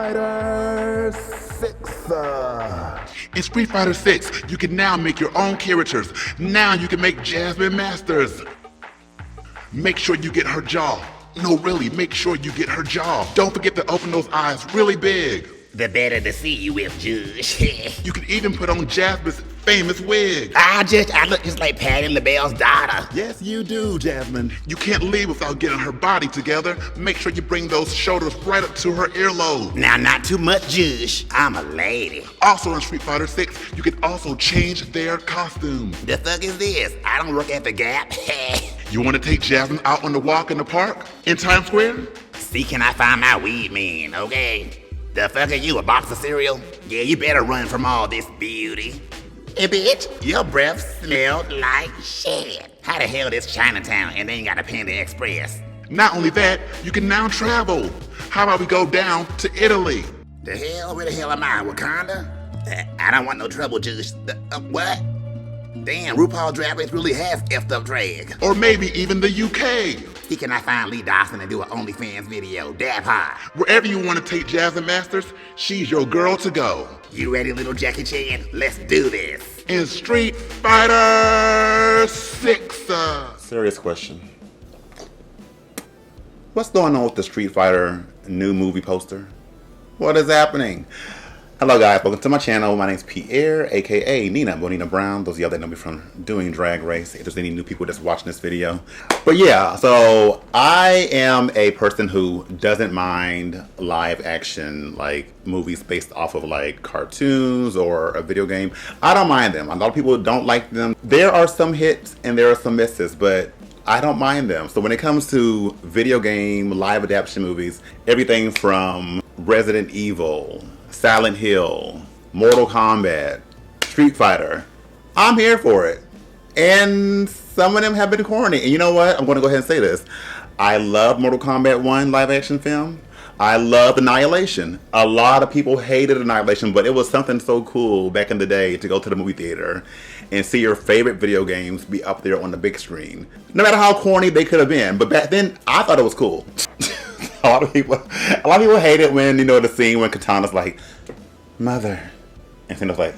Fighter 6. In Street Fighter 6, you can now make your own characters. Now you can make Jasmine Masters. Make sure you get her jaw. No, really, make sure you get her jaw. Don't forget to open those eyes really big. The better to see you with, Judge. You can even put on Jasmine's famous wig. I look just like Patty LaBelle's daughter. Yes, you do, Jasmine. You can't leave without getting her body together. Make sure you bring those shoulders right up to her earlobe. Now, not too much, Judge. I'm a lady. Also in Street Fighter 6, you can also change their costumes. The fuck is this? I don't work at the Gap. You want to take Jasmine out on the walk in the park? In Times Square? See, can I find my weed man, okay? The fuck are you, a box of cereal? Yeah, you better run from all this beauty. Hey, bitch, your breath smelled like shit. How the hell this Chinatown and they ain't got a Panda Express? Not only that, you can now travel. How about we go down to Italy? The hell? Where the hell am I, Wakanda? I don't want no trouble, Judge. What? Damn, RuPaul Drag Race really has effed up drag. Or maybe even the UK. See, can I find Lee Dawson and do an OnlyFans video? Dab high. Wherever you want to take Jasmine Masters, she's your girl to go. You ready, little Jackie Chan? Let's do this. In Street Fighter 6. Serious question. What's going on with the Street Fighter new movie poster? What is happening? Hello guys, welcome to my channel. My name's Pierre, aka Nina Bonina Brown. Those of y'all that know me from doing Drag Race, if there's any new people that's watching this video. But yeah, so I am a person who doesn't mind live action, like movies based off of like cartoons or a video game. I don't mind them. A lot of people don't like them. There are some hits and there are some misses, but I don't mind them. So when it comes to video game live adaptation movies, everything from Resident Evil, Silent Hill, Mortal Kombat, Street Fighter, I'm here for it. And some of them have been corny. And you know what? I'm going to go ahead and say this. I love Mortal Kombat 1 live action film. I love Annihilation. A lot of people hated Annihilation, but it was something so cool back in the day to go to the movie theater and see your favorite video games be up there on the big screen. No matter how corny they could have been. But back then, I thought it was cool. A lot of people hate it when, you know, the scene when Katana's like, "Mother," and Sindor's like,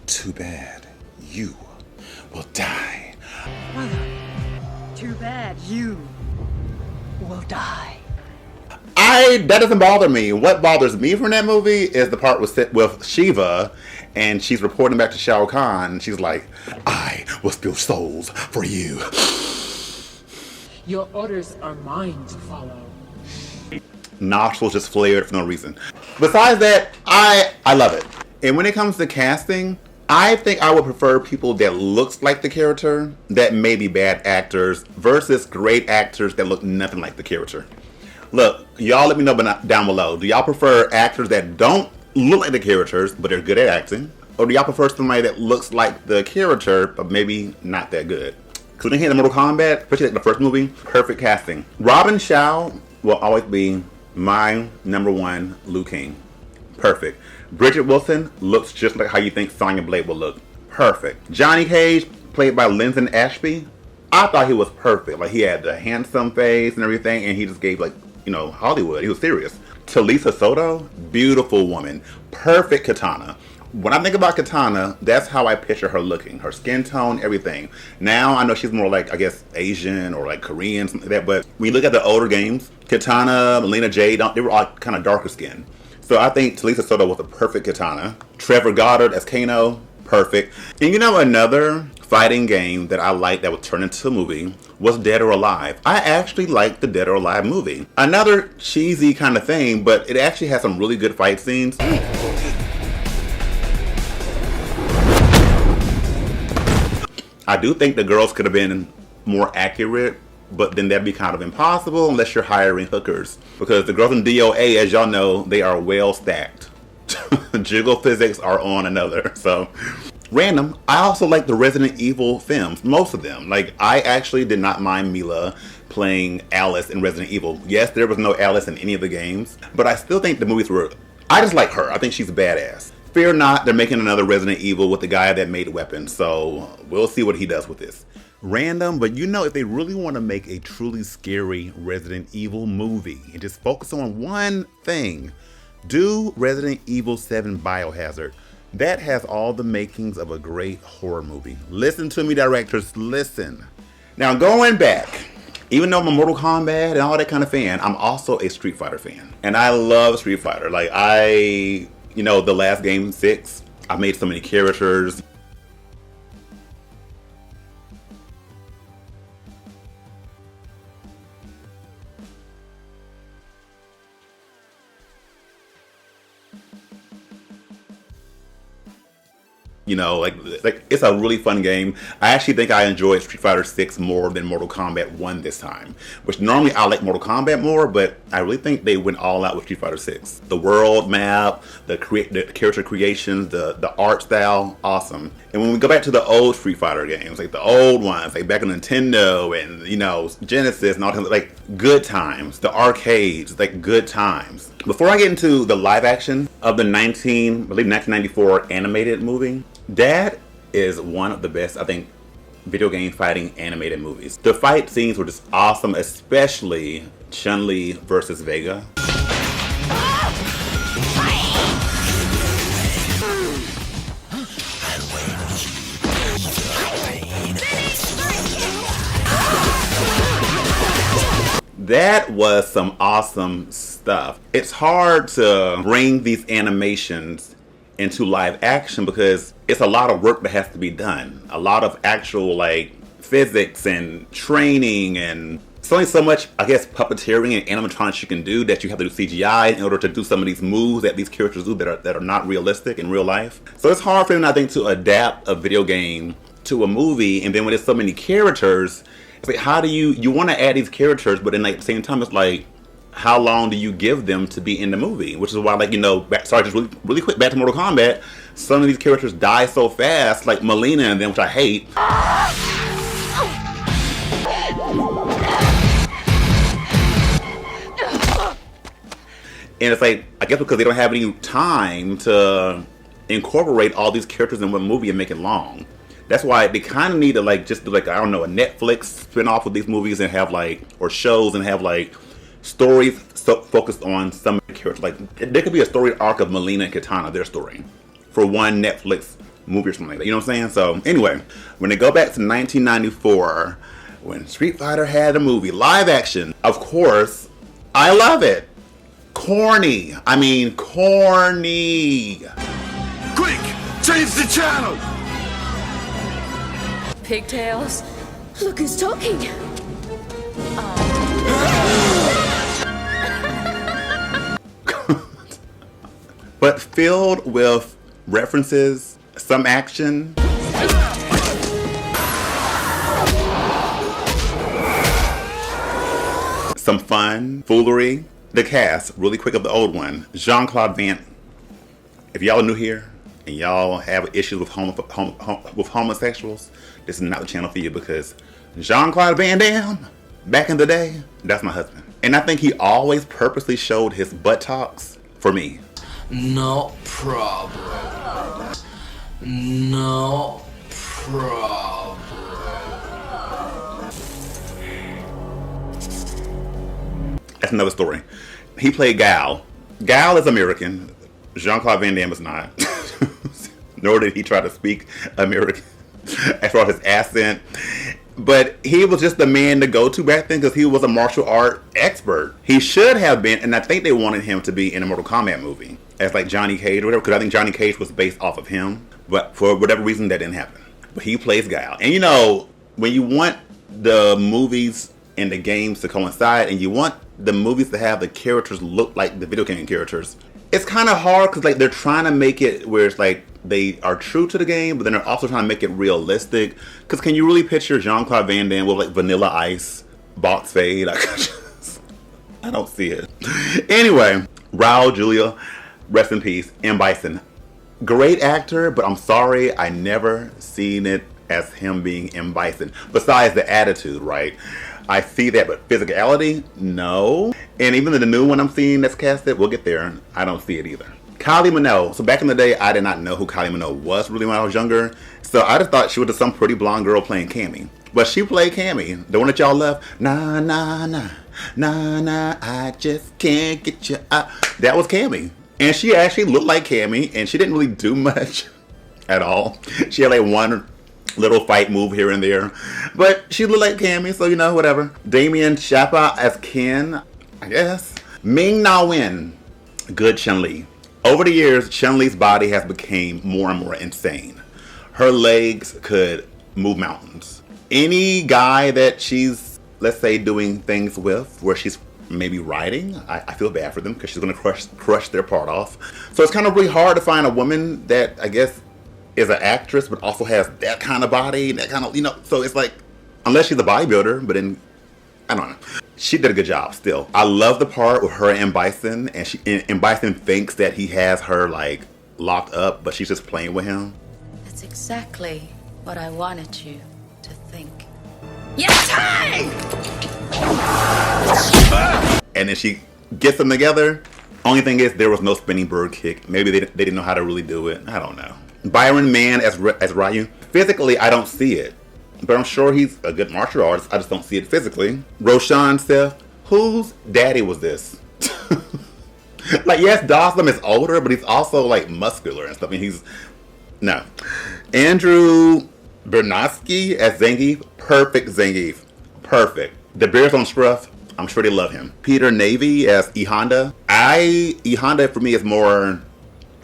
"Too bad, you will die." Mother, too bad, you will die. That doesn't bother me. What bothers me from that movie is the part with Shiva, and she's reporting back to Shao Kahn, and she's like, "I will spill souls for you." Your orders are mine to follow. Nostrils just flared for no reason. Besides that, I love it. And when it comes to casting, I think I would prefer people that looks like the character, that may be bad actors, versus great actors that look nothing like the character. Look, y'all let me know down below. Do y'all prefer actors that don't look like the characters, but they're good at acting? Or do y'all prefer somebody that looks like the character, but maybe not that good? Because when they hit the Mortal Kombat, especially like the first movie, perfect casting. Robin Shao will always be my #1 Liu Kang. Perfect. Bridget Wilson looks just like how you think Sonya Blade would look. Perfect. Johnny Cage, played by Lyndon Ashby, I thought he was perfect. Like, he had the handsome face and everything, and he just gave, like, you know, Hollywood. He was serious. Talisa Soto, beautiful woman. Perfect Katana. When I think about Katana, that's how I picture her looking. Her skin tone, everything. Now, I know she's more like, I guess, Asian or like Korean, something like that. But when you look at the older games, Katana, Melina Jade, they were all kind of darker skin. So I think Talisa Soto was a perfect Katana. Trevor Goddard as Kano, perfect. And you know, another fighting game that I liked that would turn into a movie was Dead or Alive. I actually liked the Dead or Alive movie. Another cheesy kind of thing, but it actually has some really good fight scenes. I do think the girls could have been more accurate, but then that'd be kind of impossible unless you're hiring hookers. Because the girls in DOA, as y'all know, they are well stacked. Jiggle physics are on another, so. Random, I also like the Resident Evil films, most of them. Like, I actually did not mind Mila playing Alice in Resident Evil. Yes, there was no Alice in any of the games, but I still think the movies were, I just like her. I think she's badass. Fear not, they're making another Resident Evil with the guy that made weapons, so we'll see what he does with this. Random, but you know, if they really want to make a truly scary Resident Evil movie and just focus on one thing, Do Resident Evil 7 Biohazard. That has all the makings of a great horror movie. Listen to me, directors, listen. Now, going back, even though I'm a Mortal Kombat and all that kind of fan, I'm also a Street Fighter fan. And I love Street Fighter. Like, the last game, 6, I made so many characters. Like it's a really fun game. I actually think I enjoyed Street Fighter 6 more than Mortal Kombat 1 this time. Which normally I like Mortal Kombat more, but I really think they went all out with Street Fighter 6. The world map, the character creations, the art style, awesome. And when we go back to the old Street Fighter games, like the old ones, like back on Nintendo and Genesis and all that, like good times. The arcades, like good times. Before I get into the live action of the 1994 animated movie, that is one of the best, I think, video game fighting animated movies. The fight scenes were just awesome, especially Chun-Li versus Vega. That was some awesome stuff. It's hard to bring these animations into live action because it's a lot of work that has to be done. A lot of actual physics and training, and it's only so much, I guess, puppeteering and animatronics you can do that you have to do CGI in order to do some of these moves that these characters do that are not realistic in real life. So it's hard for them, I think, to adapt a video game to a movie, and then when there's so many characters, it's like, how do you want to add these characters, but then at the same time, it's like, how long do you give them to be in the movie? Which is why, just really quick, back to Mortal Kombat, some of these characters die so fast, like Melina and them, which I hate. And it's like, I guess because they don't have any time to incorporate all these characters in one movie and make it long. That's why they kind of need to just do a Netflix spin-off of these movies and have or shows and have stories focused on some of the characters. There could be a story arc of Melina and Katana, their story, for one Netflix movie or something like that. You know what I'm saying? So anyway, when they go back to 1994, when Street Fighter had a movie, live action, of course, I love it. Corny. I mean, corny. Quick, change the channel. Pigtails? Look who's talking! But filled with references, some action. Some fun, foolery. The cast, really quick, of the old one. Jean-Claude Van. If y'all are new here and y'all have issues with homosexuals, this is not the channel for you, because Jean-Claude Van Damme, back in the day, that's my husband. And I think he always purposely showed his buttocks for me. No problem. No problem. That's another story. He played Gal. Gal is American. Jean-Claude Van Damme is not. Nor did he try to speak American as far as his accent. But he was just the man to go to back then because he was a martial art expert. He should have been, and I think they wanted him to be in a Mortal Kombat movie as Johnny Cage or whatever, because I think Johnny Cage was based off of him. But for whatever reason, that didn't happen. But he plays Gal. And when you want the movies and the games to coincide, and you want the movies to have the characters look like the video game characters, it's kind of hard because they're trying to make it where it's they are true to the game, but then they're also trying to make it realistic. Because can you really picture Jean-Claude Van Damme with Vanilla Ice, box fade? I don't see it. Anyway, Raul Julia, rest in peace, M. Bison. Great actor, but I'm sorry, I never seen it as him being M. Bison. Besides the attitude, right? I see that, but physicality, no. And even the new one I'm seeing that's casted, we'll get there, I don't see it either. Kylie Minogue. So back in the day, I did not know who Kylie Minogue was really when I was younger. So I just thought she was just some pretty blonde girl playing Cammy. But she played Cammy, the one that y'all love. Nah, nah, nah, nah, nah, I just can't get you out. That was Cammy. And she actually looked like Cammy, and she didn't really do much at all. She had like one little fight move here and there, but she looked like Cammy, so you know, whatever. Damien Chapa as Ken, I guess. Ming Na Wen, good Chun-Li. Over the years, Chun-Li's body has become more and more insane. Her legs could move mountains. Any guy that she's, let's say, doing things with, where she's maybe riding, I feel bad for them because she's going to crush their part off. So it's kind of really hard to find a woman that, I guess, is an actress but also has that kind of body, that kind of, you know, so it's like, unless she's a bodybuilder, but then, I don't know. She did a good job still. I love the part with her and Bison, and Bison thinks that he has her like locked up, but she's just playing with him. That's exactly what I wanted you to think. Yes! And then she gets them together. Only thing is, there was no spinning bird kick. Maybe they didn't know how to really do it. I don't know. Byron Mann as Ryu. Physically, I don't see it, but I'm sure he's a good martial artist. I just don't see it physically. Roshan Seth. Whose daddy was this? Like, yes, Dawson is older, but he's also like muscular and stuff. I mean, no. Andrew Bernosky as Zangief. Perfect Zangief. Perfect. The Bears on Scruff. I'm sure they love him. Peter Navy as E Honda. E Honda for me is more,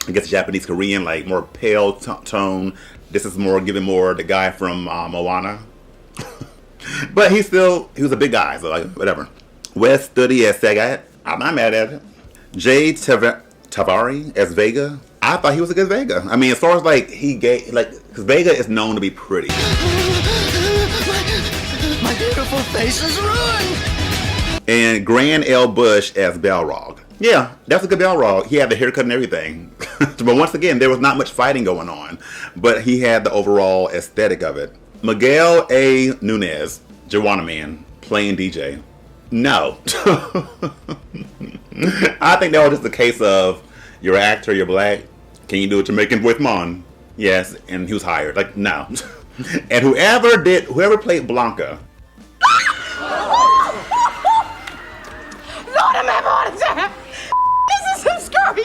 I guess, Japanese Korean, like more pale tone. This is more giving more the guy from Moana. But he was a big guy, so like whatever. Wes Studi as Sagat. I'm not mad at it. Jay Tavari as Vega. I thought he was a good Vega. I mean, as far as like because Vega is known to be pretty. My beautiful face is ruined! And Grand L. Bush as Balrog. Yeah, that's a good Balrog. He had the haircut and everything. But once again, there was not much fighting going on. But he had the overall aesthetic of it. Miguel A. Nunez, Joanna Man, playing DJ. No. I think that was just a case of, you're an actor, you're black, can you do a Jamaican voice, Mon? Yes, and he was hired. Like, no. And whoever played Blanca. Lord of my this is some scary.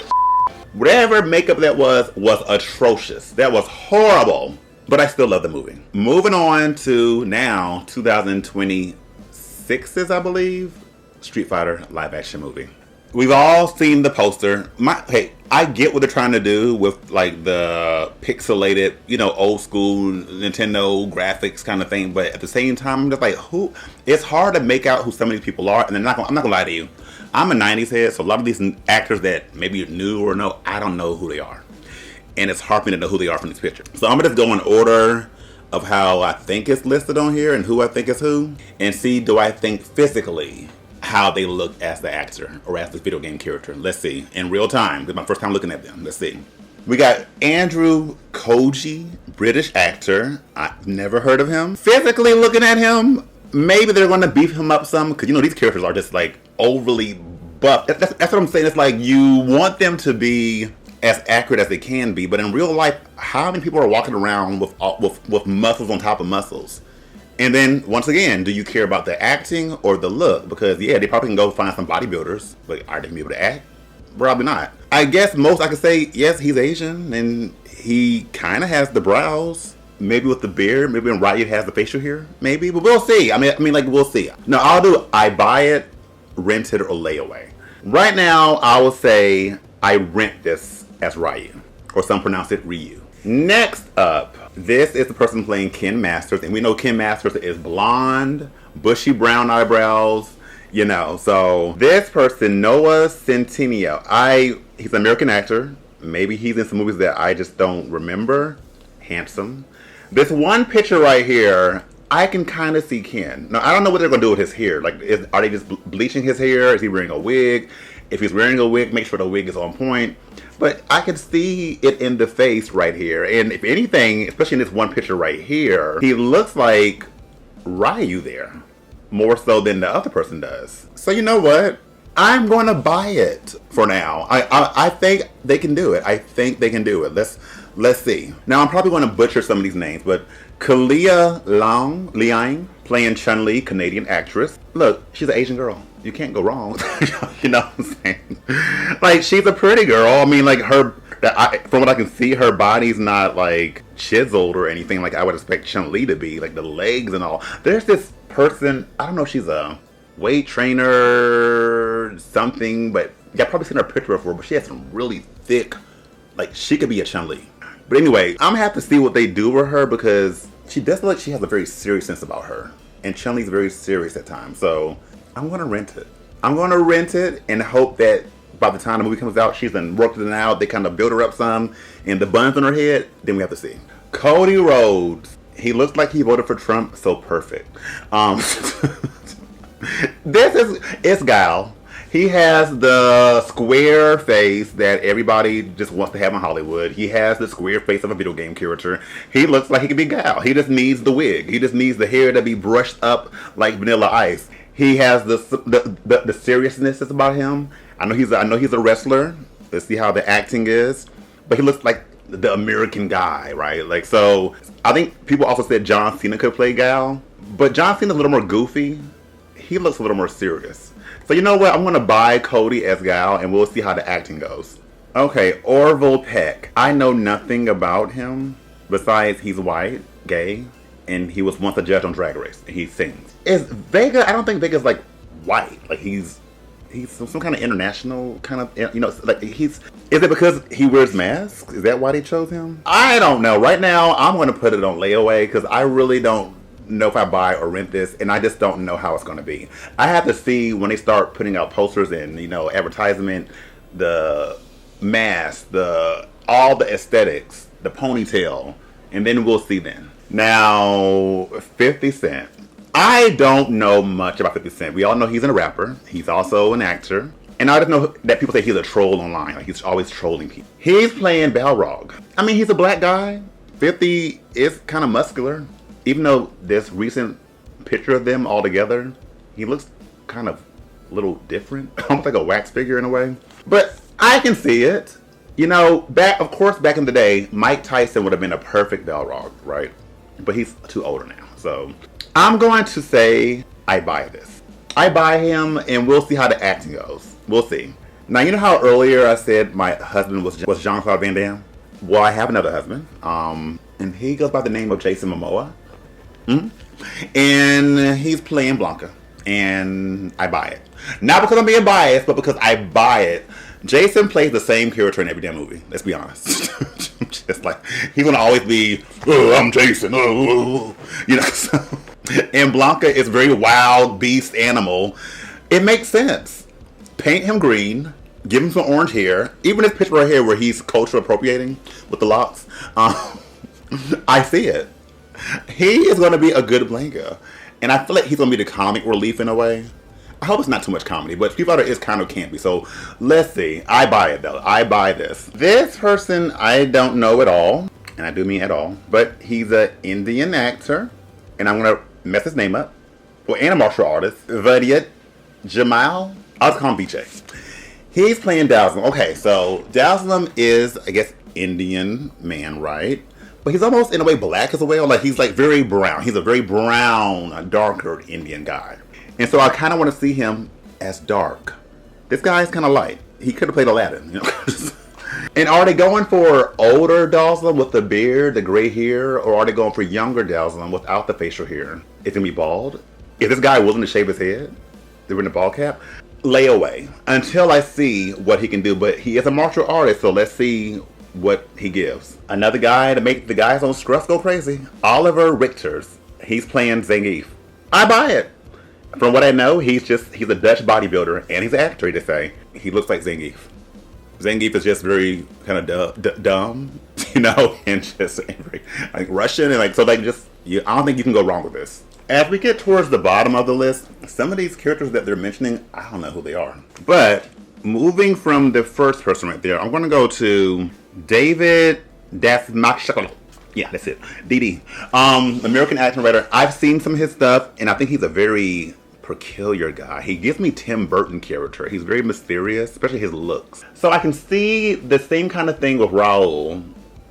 Whatever makeup that was atrocious. That was horrible. But I still love the movie. Moving on to now, 2026, I believe, Street Fighter live action movie. We've all seen the poster. Hey, I get what they're trying to do with like the pixelated, old school Nintendo graphics kind of thing. But at the same time, I'm just like, it's hard to make out who some of these people are. And I'm not gonna lie to you. I'm a 90s head, so a lot of these actors that maybe you're new or no, I don't know who they are. And it's hard for me to know who they are from these pictures. So I'm gonna just go in order of how I think it's listed on here and who I think is who. And see, do I think physically how they look as the actor or as the video game character. Let's see. In real time. This is my first time looking at them. Let's see. We got Andrew Koji, British actor. I've never heard of him. Physically looking at him, maybe they're going to beef him up some because, these characters are just like overly buff. That's what I'm saying. It's like you want them to be as accurate as they can be, but in real life, how many people are walking around with muscles on top of muscles? And then, once again, do you care about the acting or the look? Because, yeah, they probably can go find some bodybuilders, but are they going to be able to act? Probably not. I guess most I could say, yes, he's Asian, and he kind of has the brows. Maybe with the beard. Maybe when Riot has the facial hair. Maybe, but we'll see. I mean, we'll see. No, I buy it, rent it, or layaway. Right now, I will say I rent this as Ryu, or some pronounce it Ryu. Next up, this is the person playing Ken Masters, and we know Ken Masters is blonde, bushy brown eyebrows, so this person, Noah Centineo, he's an American actor. Maybe he's in some movies that I just don't remember. Handsome. This one picture right here, I can kind of see Ken. Now, I don't know what they're going to do with his hair. Like, are they just bleaching his hair? Is he wearing a wig? If he's wearing a wig, make sure the wig is on point. But I can see it in the face right here. And if anything, especially in this one picture right here, he looks like Ryu there. More so than the other person does. So you know what? I'm going to buy it for now. I think they can do it. I think they can do it. Let's see. Now, I'm probably going to butcher some of these names, but Kalia Liang, playing Chun-Li, Canadian actress. Look, she's an Asian girl. you can't go wrong. You know what I'm saying? Like, she's a pretty girl. I mean, like, from what I can see, her body's not, like, chiseled or anything like I would expect Chun-Li to be. Like, the legs and all. There's this person, I don't know if she's a weight trainer, something, but y'all probably seen her picture before, but she has some really thick, like, she could be a Chun-Li. But anyway, I'm gonna have to see what they do with her because she does look like she has a very serious sense about her. And Chun-Li's very serious at times, so I'm gonna rent it. I'm gonna rent it and hope that by the time the movie comes out, she's done worked it out, they kind of build her up some, and the buns on her head, then we have to see. Cody Rhodes. He looks like he voted for Trump, so perfect. This is Isgal. He has the square face that everybody just wants to have in Hollywood. He has the square face of a video game character. He looks like he could be Gal. He just needs the wig. He just needs the hair to be brushed up like Vanilla Ice. He has the seriousness that's about him. I know he's a wrestler. Let's see how the acting is. But he looks like the American guy, right? Like, so I think people also said John Cena could play Gal. But John Cena's a little more goofy. He looks a little more serious. So you know what? I'm going to buy Cody as Gal, and we'll see how the acting goes. Okay, Orville Peck. I know nothing about him, besides he's white, gay, and he was once a judge on Drag Race, and he sings. Is Vega, I don't think Vega's, like, white. Like, he's some kind of international kind of, you know, like, is it because he wears masks? Is that why they chose him? I don't know. Right now, I'm going to put it on layaway, because I really don't know if I buy or rent this, and I just don't know how it's going to be. I have to see when they start putting out posters and, you know, advertisement, the mask, all the aesthetics, the ponytail, and then we'll see then. Now, 50 Cent. I don't know much about 50 Cent. We all know he's a rapper. He's also an actor. And I just know that people say he's a troll online. Like, he's always trolling people. He's playing Balrog. I mean, he's a black guy. 50 is kind of muscular. Even though this recent picture of them all together, he looks kind of a little different. Almost like a wax figure in a way. But I can see it. You know, back in the day, Mike Tyson would have been a perfect Balrog, right? But he's too older now. So I'm going to say I buy this. I buy him, and we'll see how the acting goes. We'll see. Now, you know how earlier I said my husband was Jean-Claude Van Damme? Well, I have another husband. And he goes by the name of Jason Momoa. And he's playing Blanca, and I buy it. Not because I'm being biased, but because I buy it. Jason plays the same character in every damn movie. Let's be honest. Just like, he's gonna always be, oh, I'm Jason. Oh, you know. So, and Blanca is very wild, beast animal. It makes sense. Paint him green. Give him some orange hair. Even this picture right here where he's culture appropriating with the locks. I see it. He is going to be a good Blanca. And I feel like he's going to be the comic relief in a way. I hope it's not too much comedy, but Street Fighter is kind of campy. So let's see. I buy it, though. I buy this. This person I don't know at all. And I do mean at all. But he's an Indian actor. And I'm going to mess his name up. Well, and a martial artist. Vidyut Jamal. I'll just call him BJ. He's playing Dalsum. Okay, so Dalsum is, I guess, Indian man, right? But he's almost, in a way, black as well. Like, he's, like, very brown. He's a very brown, darker Indian guy. And so I kind of want to see him as dark. This guy is kind of light. He could have played Aladdin, you know. And are they going for older Dalsum with the beard, the gray hair? Or are they going for younger Dalsum without the facial hair? Is he going to be bald? Is this guy willing to shave his head? They're in a bald cap? Layaway. Until I see what he can do. But he is a martial artist, so let's see what he gives. Another guy to make the guys on Scruff go crazy. Oliver Richters. He's playing Zangief. I buy it. From what I know, he's a Dutch bodybuilder, and he's an actor, to say. He looks like Zangief. Zangief is just very kind of dumb, you know, and just very, like, Russian, and like, so like, just, I don't think you can go wrong with this. As we get towards the bottom of the list, some of these characters that they're mentioning, I don't know who they are. But moving from the first person right there, I'm going to go to David Dasmachshakal. Yeah, that's it. DD. American actor and writer. I've seen some of his stuff, and I think he's a very peculiar guy. He gives me Tim Burton character. He's very mysterious, especially his looks. So I can see the same kind of thing with Rupaul.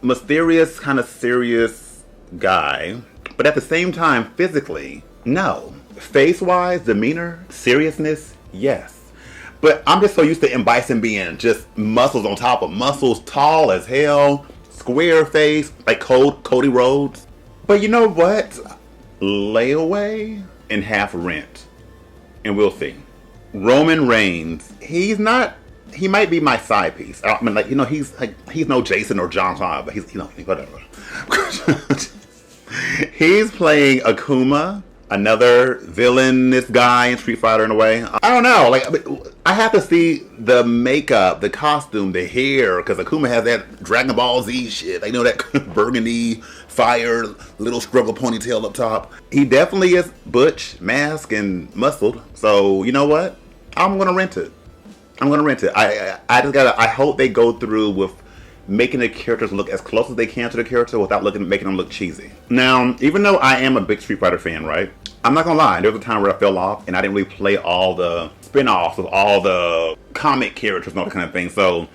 Mysterious, kind of serious guy. But at the same time, physically, no. Face-wise, demeanor, seriousness, Yes. But I'm just so used to M. Bison being just muscles on top of muscles, tall as hell, square face, like Cody Rhodes. But you know what? Layaway and half rent. And we'll see. Roman Reigns, he might be my side piece. I mean, like, you know, he's no Jason or John Cena, but he's, you know, whatever. He's playing Akuma, another villainous guy in Street Fighter in a way. I don't know. Like, I have to see the makeup, the costume, the hair, because Akuma has that Dragon Ball Z shit. They know that burgundy, fire, little struggle ponytail up top. He definitely is butch, mask, and muscled. So, you know what? I'm going to rent it. I hope they go through with making the characters look as close as they can to the character without making them look cheesy. Now, even though I am a big Street Fighter fan, right? I'm not gonna lie, there was a time where I fell off and I didn't really play all the spin-offs of all the comic characters and all that kind of thing. So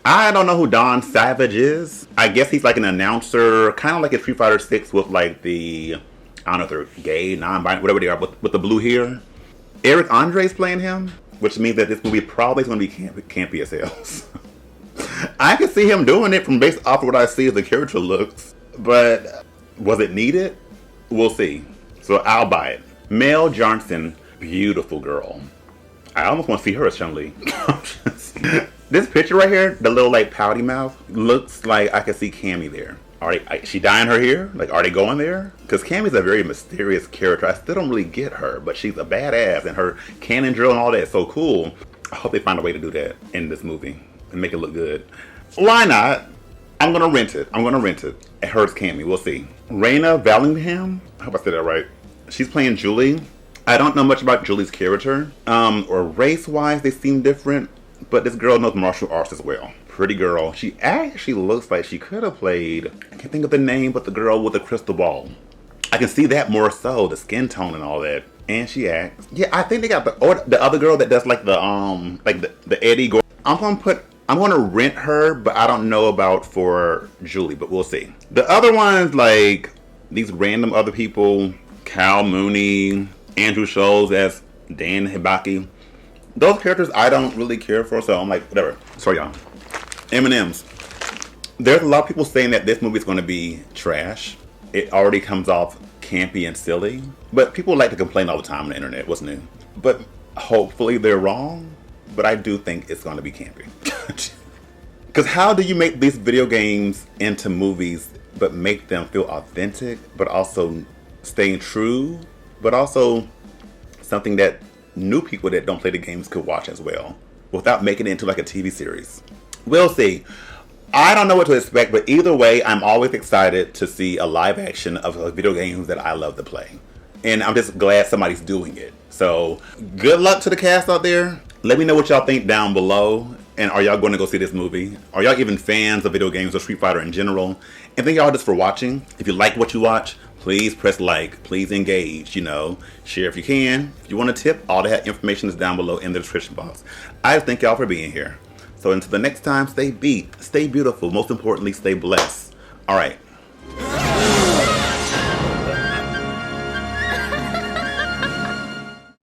I don't know who Don Savage is. I guess he's like an announcer, kind of like a Street Fighter 6 with like the, I don't know if they're gay, non-binary, whatever they are, with the blue hair. Eric Andre's playing him, which means that this movie probably is going to be campy as hell. I can see him doing it from based off of what I see as the character looks, but was it needed? We'll see. So I'll buy it. Mel Johnson, beautiful girl. I almost want to see her as Chun-Li. This picture right here, the little like pouty mouth, looks like I can see Cammy there. She dyeing her hair? Like, are they going there? Because Cammy's a very mysterious character. I still don't really get her, but she's a badass, and her cannon drill and all that is so cool. I hope they find a way to do that in this movie and make it look good. Why not? I'm gonna rent it. It hurts Cammy. We'll see. Raina Vallingham. I hope I said that right. She's playing Julie. I don't know much about Julie's character. Or race-wise, they seem different. But this girl knows martial arts as well. Pretty girl. She actually looks like she could have played, I can't think of the name, but the girl with the crystal ball. I can see that more so, the skin tone and all that. And she acts. Yeah, I think they got the other girl that does like the Eddie Gordo. I'm gonna rent her, but I don't know about for Julie, but we'll see. The other ones, like these random other people, Cal Mooney, Andrew Scholes as Dan Hibaki. Those characters I don't really care for, so I'm like, whatever. Sorry, y'all. M&M's. There's a lot of people saying that this movie is going to be trash. It already comes off campy and silly. But people like to complain all the time on the internet. What's new? But hopefully they're wrong. But I do think it's going to be campy. Because how do you make these video games into movies but make them feel authentic, but also staying true, but also something that new people that don't play the games could watch as well, without making it into like a TV series? We'll see. I don't know what to expect, but either way, I'm always excited to see a live action of video games that I love to play. And I'm just glad somebody's doing it. So, good luck to the cast out there. Let me know what y'all think down below. And are y'all going to go see this movie? Are y'all even fans of video games or Street Fighter in general? And thank y'all just for watching. If you like what you watch, please press like. Please engage, share if you can. If you want a tip, all that information is down below in the description box. I just thank y'all for being here. So until the next time, stay beat, stay beautiful. Most importantly, stay blessed. All right.